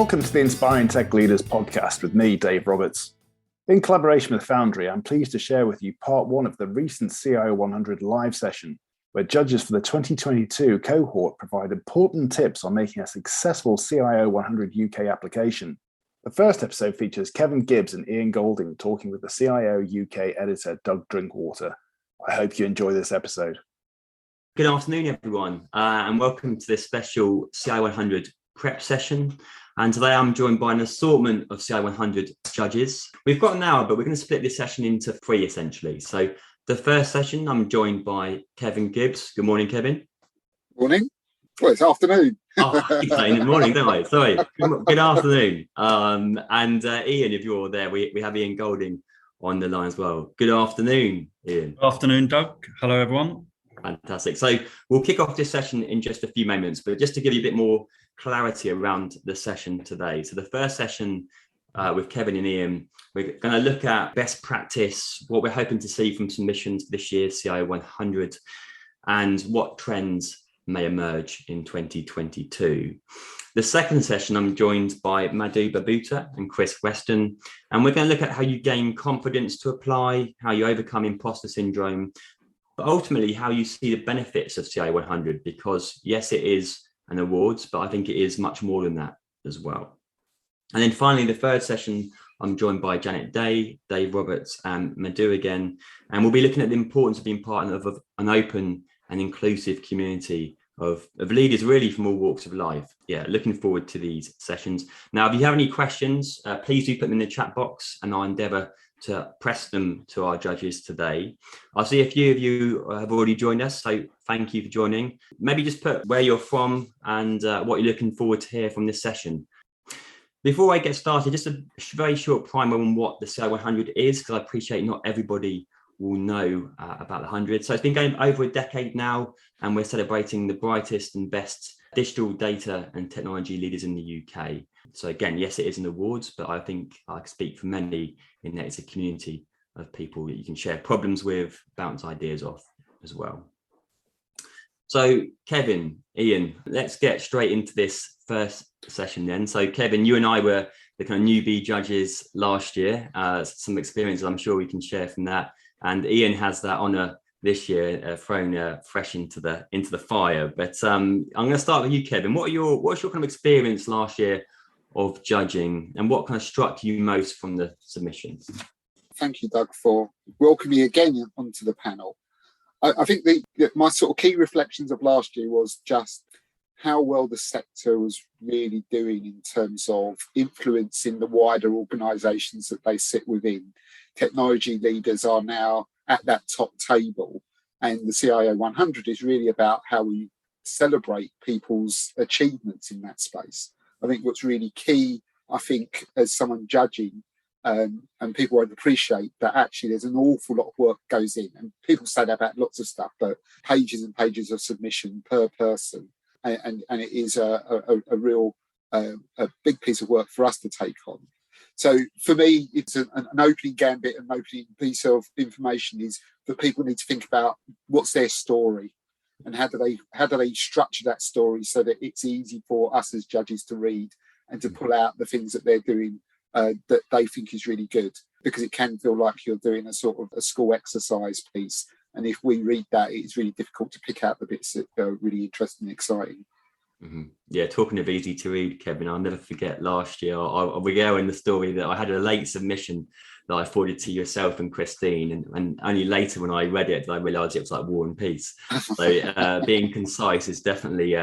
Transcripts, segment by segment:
Welcome to the Inspiring Tech Leaders podcast with me, Dave Roberts. In collaboration with Foundry, I'm pleased to share with you part one of the recent CIO 100 live session, where judges for the 2022 cohort provide important tips on making a successful CIO 100 UK application. The first episode features Kevin Gibbs and Ian Golding talking with the CIO UK Editor, Doug Drinkwater. I hope you enjoy this episode. Good afternoon, everyone, and welcome to this special CIO 100 prep session. And today I'm joined by an assortment of CIO 100 judges. We've got an hour, but we're going to split this session into three, essentially. So the first session, I'm joined by Kevin Gibbs. Good morning, Kevin. Morning. Well, it's afternoon. Oh, I keep saying good morning, don't I? Sorry. Good afternoon. And Ian, if you're there, we have Ian Golding on the line as well. Good afternoon, Ian. Good afternoon, Doug. Hello, everyone. Fantastic. So we'll kick off this session in just a few moments, but just to give you a bit more clarity around the session today. So the first session with Kevin and Ian, we're going to look at best practice, what we're hoping to see from submissions this year, CIO 100, and what trends may emerge in 2022. The second session, I'm joined by Madhu Babuta and Chris Weston, and we're going to look at how you gain confidence to apply, how you overcome imposter syndrome, but ultimately how you see the benefits of CIO 100, because yes, it is an awards, but I think it is much more than that as well. And then finally, the third session, I'm joined by Janet Day, Dave Roberts, and Madhu again, and we'll be looking at the importance of being part of an open and inclusive community of leaders really from all walks of life. Yeah, looking forward to these sessions. Now, if you have any questions, please do put them in the chat box and I'll endeavour to press them to our judges today. I see a few of you have already joined us, so thank you for joining. Maybe just put where you're from and what you're looking forward to hear from this session. Before I get started, just a very short primer on what the CIO 100 is, because I appreciate not everybody will know about the 100. So it's been going over a decade now, and we're celebrating the brightest and best digital data and technology leaders in the UK. So again, yes, it is an awards, but I think I can speak for many in that it's a community of people that you can share problems with, bounce ideas off as well. So Kevin, Ian, let's get straight into this first session then. So Kevin, you and I were the kind of newbie judges last year. Some experiences I'm sure we can share from that. And Ian has that honour this year, thrown fresh into the fire. But I'm going to start with you, Kevin. What's your kind of experience last year of judging, and what kind of struck you most from the submissions? Thank you, Doug, for welcoming me again onto the panel. I think my sort of key reflections of last year was just how well the sector was really doing in terms of influencing the wider organisations that they sit within. Technology leaders are now at that top table, and the CIO 100 is really about how we celebrate people's achievements in that space. I think what's really key, I think, as someone judging, and people won't appreciate that actually there's an awful lot of work goes in, and people say that about lots of stuff, but pages and pages of submission per person, and it is a real a big piece of work for us to take on. So for me, it's an opening gambit, an opening piece of information is that people need to think about what's their story and how do they structure that story so that it's easy for us as judges to read and to pull out the things that they're doing that they think is really good, because it can feel like you're doing a sort of a school exercise piece. And if we read that, it's really difficult to pick out the bits that are really interesting and exciting. Mm-hmm. Yeah, talking of easy to read, Kevin, I'll never forget last year. I'll regale in the story that I had a late submission that I forwarded to yourself and Christine, and only later when I read it, I realised it was like War and Peace. So being concise is definitely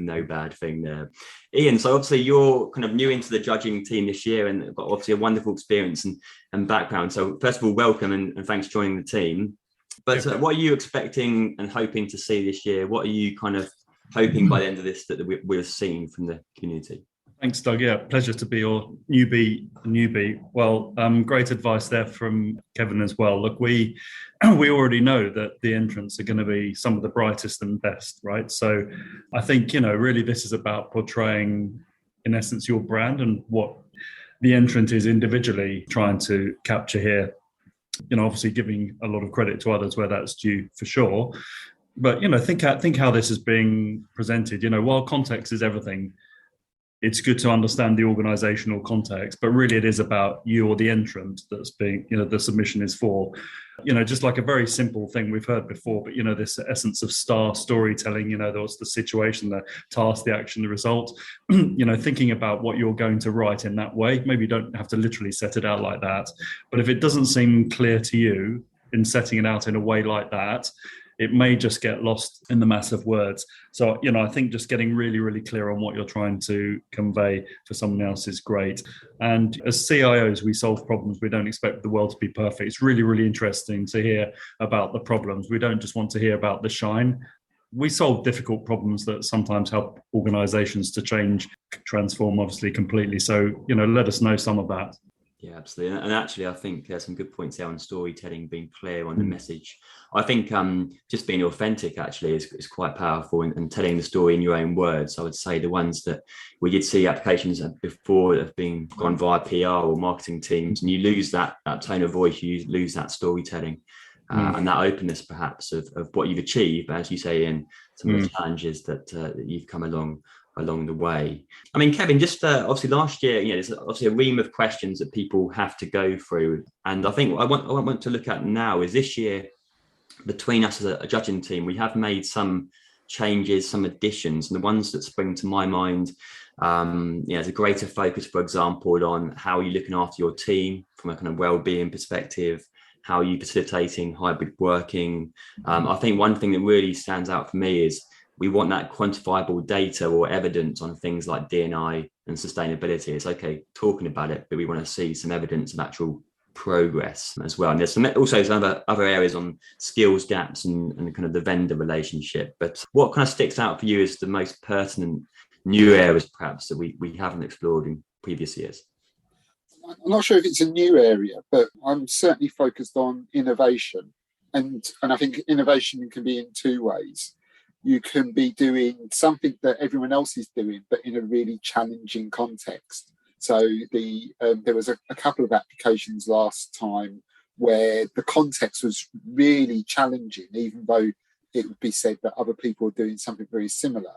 no bad thing there. Ian, so obviously you're kind of new into the judging team this year and got obviously a wonderful experience and background. So first of all, welcome and thanks for joining the team. But what are you expecting and hoping to see this year? What are you kind of hoping by the end of this that we're seeing from the community? Thanks, Doug. Yeah, pleasure to be your newbie. Well, great advice there from Kevin as well. Look, we already know that the entrants are going to be some of the brightest and best, right? So I think, really this is about portraying, in essence, your brand and what the entrant is individually trying to capture here. Obviously giving a lot of credit to others where that's due for sure. But, think how this is being presented. While context is everything, it's good to understand the organizational context, but really it is about you or the entrant that's being, the submission is for. Just like a very simple thing we've heard before, but this essence of star storytelling, what's the situation, the task, the action, the result, thinking about what you're going to write in that way. Maybe you don't have to literally set it out like that, but if it doesn't seem clear to you in setting it out in a way like that, it may just get lost in the mass of words. So, I think just getting really, really clear on what you're trying to convey for someone else is great. And as CIOs, we solve problems. We don't expect the world to be perfect. It's really, really interesting to hear about the problems. We don't just want to hear about the shine. We solve difficult problems that sometimes help organizations to change, transform, obviously, completely. So, let us know some of that. Yeah, absolutely. And actually, I think there's some good points there on storytelling, being clear on the message. I think just being authentic actually is quite powerful, and telling the story in your own words. I would say the ones that we did see applications before that have been gone via PR or marketing teams, and you lose that tone of voice, you lose that storytelling and that openness perhaps of what you've achieved, as you say, in some of the challenges that you've come along the way. I mean, Kevin, just obviously last year, there's obviously a ream of questions that people have to go through. And I think what I want to look at now is this year, between us as a judging team, we have made some changes, some additions, and the ones that spring to my mind, there's a greater focus, for example, on how you're looking after your team from a kind of well-being perspective, how you're facilitating hybrid working. I think one thing that really stands out for me is we want that quantifiable data or evidence on things like D&I and sustainability. It's okay talking about it, but we want to see some evidence of actual progress as well. And there's also some other areas on skills gaps and kind of the vendor relationship. But what kind of sticks out for you as the most pertinent new areas perhaps that we haven't explored in previous years? I'm not sure if it's a new area, but I'm certainly focused on innovation. And I think innovation can be in two ways. You can be doing something that everyone else is doing, but in a really challenging context. So there was a couple of applications last time where the context was really challenging, even though it would be said that other people were doing something very similar.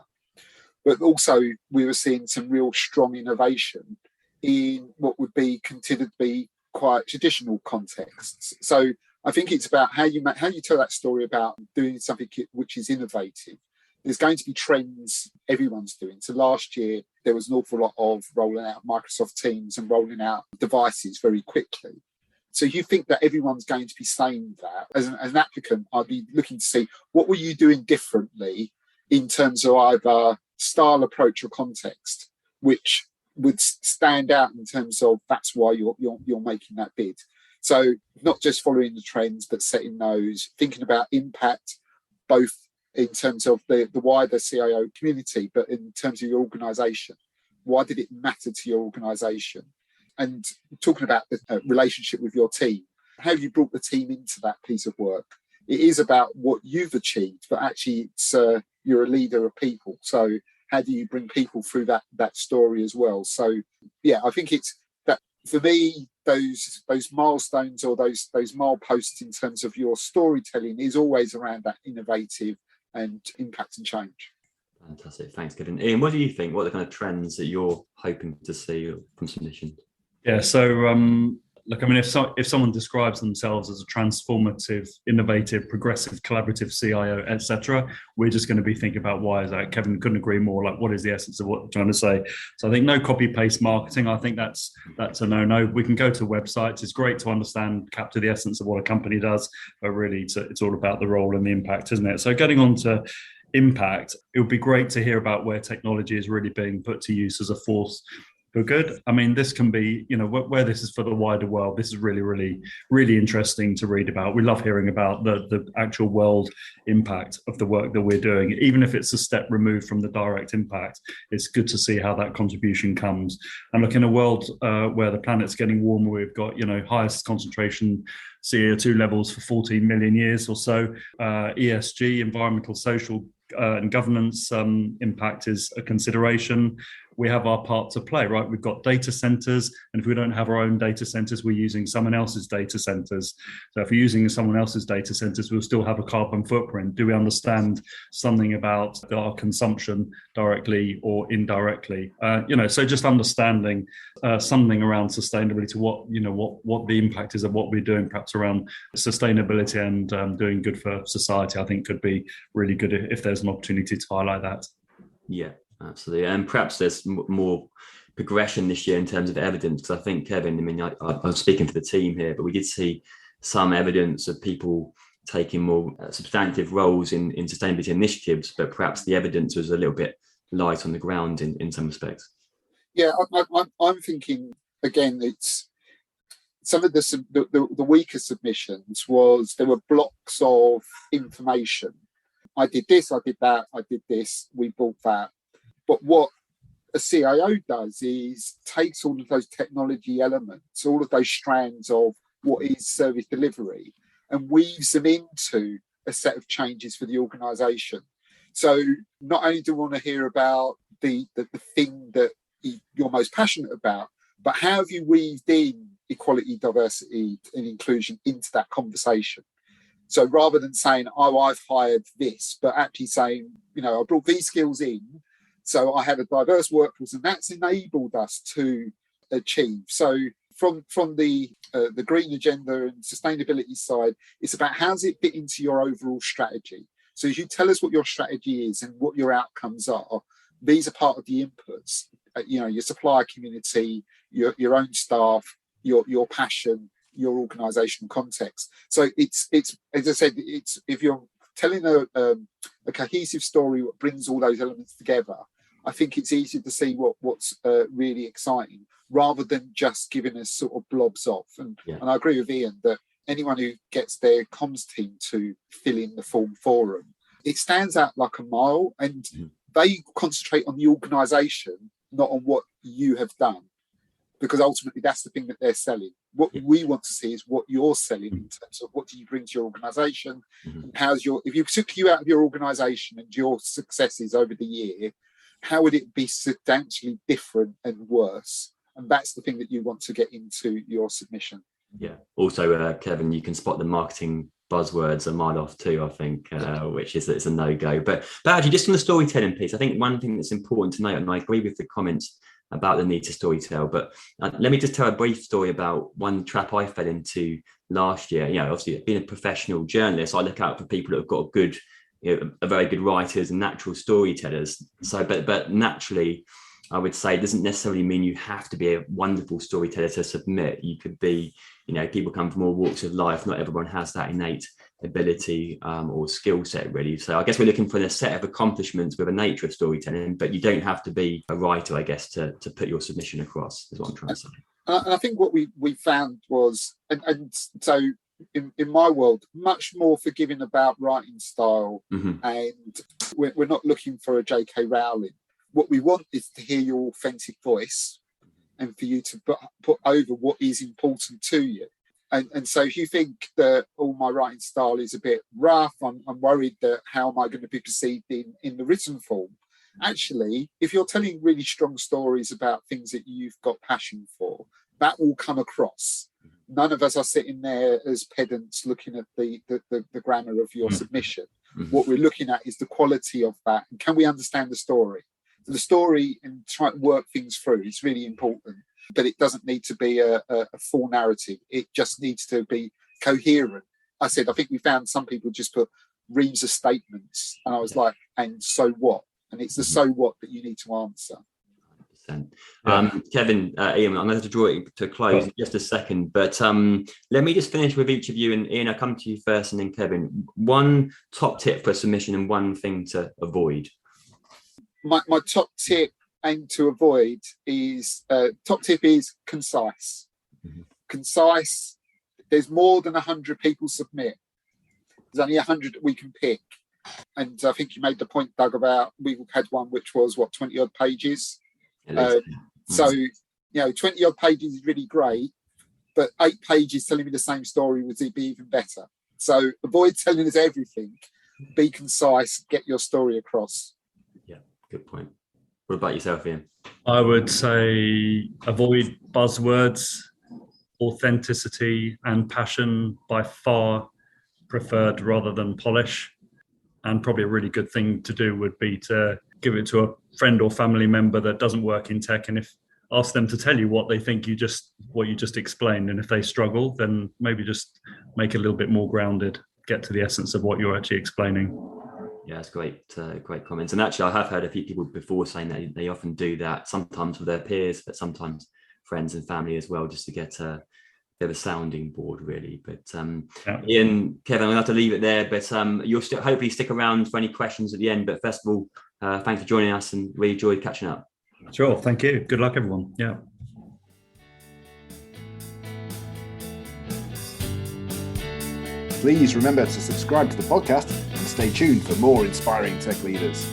But also we were seeing some real strong innovation in what would be considered to be quite traditional contexts. So I think it's about how you tell that story about doing something which is innovative. There's going to be trends everyone's doing. So last year, there was an awful lot of rolling out Microsoft Teams and rolling out devices very quickly. So you think that everyone's going to be saying that. As an applicant, I'd be looking to see what were you doing differently in terms of either style, approach or context, which would stand out in terms of that's why you're making that bid. So not just following the trends, but setting those, thinking about impact, both in terms of the wider CIO community, but in terms of your organisation. Why did it matter to your organisation? And talking about the relationship with your team, how have you brought the team into that piece of work? It is about what you've achieved, but actually it's you're a leader of people. So how do you bring people through that story as well? So yeah, I think it's that for me, those milestones or those mileposts in terms of your storytelling is always around that innovative and impact and change. Fantastic. Thanks, Kevin. Ian, what do you think? What are the kind of trends that you're hoping to see from submissions? Yeah, so look, I mean, if someone describes themselves as a transformative, innovative, progressive, collaborative CIO, etc., we're just going to be thinking about why is that. Kevin couldn't agree more. Like, what is the essence of what they're trying to say? So I think no copy-paste marketing. I think that's a no-no. We can go to websites. It's great to understand, capture the essence of what a company does, but really it's all about the role and the impact, isn't it? So getting on to impact, it would be great to hear about where technology is really being put to use as a force for good. I mean, this can be, where this is for the wider world. This is really, really, really interesting to read about. We love hearing about the actual world impact of the work that we're doing. Even if it's a step removed from the direct impact, it's good to see how that contribution comes. And look, in a world where the planet's getting warmer, we've got, highest concentration CO2 levels for 14 million years or so. ESG, environmental, social, and governance impact is a consideration. we have our part to play, right? We've got data centers, and if we don't have our own data centers, we're using someone else's data centers. So if we're using someone else's data centers, we'll still have a carbon footprint. Do we understand something about our consumption directly or indirectly? So just understanding something around sustainability, to what the impact is of what we're doing, perhaps around sustainability and doing good for society, I think could be really good if there's an opportunity to highlight that. Yeah, absolutely. And perhaps there's more progression this year in terms of evidence, because I think, Kevin, I'm speaking for the team here, but we did see some evidence of people taking more substantive roles in sustainability initiatives, but perhaps the evidence was a little bit light on the ground in some respects. Yeah, I'm thinking, again, it's some of the weaker submissions was there were blocks of information. I did this, I did that, I did this, we bought that. But what a CIO does is takes all of those technology elements, all of those strands of what is service delivery, and weaves them into a set of changes for the organisation. So not only do we want to hear about the thing that you're most passionate about, but how have you weaved in equality, diversity and inclusion into that conversation? So rather than saying, oh, I've hired this, but actually saying, I brought these skills in, so I had a diverse workforce, and that's enabled us to achieve. So from the green agenda and sustainability side, it's about how does it fit into your overall strategy? So as you tell us what your strategy is and what your outcomes are, these are part of the inputs. Your supplier community, your own staff, your passion, your organizational context. So it's as I said, it's if you're telling a cohesive story that brings all those elements together, I think it's easy to see what's really exciting, rather than just giving us sort of blobs off. And I agree with Ian that anyone who gets their comms team to fill in the form for them, it stands out like a mile, and they concentrate on the organisation, not on what you have done, because ultimately that's the thing that they're selling. What we want to see is what you're selling in terms of what do you bring to your organisation, and if you took you out of your organisation and your successes over the year, how would it be substantially different and worse? And that's the thing that you want to get into your submission. Yeah. Also, Kevin, you can spot the marketing buzzwords a mile off too, I think, which is that it's a no-go. But actually, just on the storytelling piece, I think one thing that's important to note, and I agree with the comments about the need to storytell, but let me just tell a brief story about one trap I fell into last year. Obviously, being a professional journalist, I look out for people that have got are very good writers and natural storytellers. So, but naturally, I would say it doesn't necessarily mean you have to be a wonderful storyteller to submit. You could be, people come from all walks of life. Not everyone has that innate ability or skill set, really. So I guess we're looking for a set of accomplishments with a nature of storytelling, but you don't have to be a writer, I guess, to put your submission across, is what I'm trying to say. And I think what we found was, and so in my world, much more forgiving about writing style, and we're not looking for a J.K. Rowling. What we want is to hear your authentic voice and for you to put over what is important to you. And so if you think that my writing style is a bit rough, I'm worried that how am I going to be perceived in the written form? Actually, if you're telling really strong stories about things that you've got passion for, that will come across. None of us are sitting there as pedants looking at the grammar of your submission. What we're looking at is the quality of that. And can we understand the story? The story and try to work things through is really important, but it doesn't need to be a full narrative. It just needs to be coherent. I think we found some people just put reams of statements, and I was like, and so what? And it's the so what that you need to answer. Kevin, Ian, I'm going to have to draw it to a close in just a second, but let me just finish with each of you. And Ian, I'll come to you first, and then Kevin. One top tip for submission and one thing to avoid. My top tip and to avoid is concise. Concise. There's more than 100 people submit. There's only 100 that we can pick. And I think you made the point, Doug, about we had one which was 20 odd pages. So 20 odd pages is really great, but 8 pages telling me the same story would be even better. So avoid telling us everything. Be concise. Get your story across. Yeah, good point. What about yourself, Ian? I would say avoid buzzwords. Authenticity and passion by far preferred rather than polish. And probably a really good thing to do would be to give it to a friend or family member that doesn't work in tech, and ask them to tell you what they think you just explained. And if they struggle, then maybe just make it a little bit more grounded, get to the essence of what you're actually explaining. Yeah, that's great comments. And actually, I have heard a few people before saying that they often do that, sometimes with their peers, but sometimes friends and family as well, just to get a bit of a sounding board, really. But Ian, Kevin, I'm going to have to leave it there, but you'll still hopefully stick around for any questions at the end. But first of all, thanks for joining us, and really enjoyed catching up. Sure, thank you. Good luck, everyone. Yeah. Please remember to subscribe to the podcast and stay tuned for more inspiring tech leaders.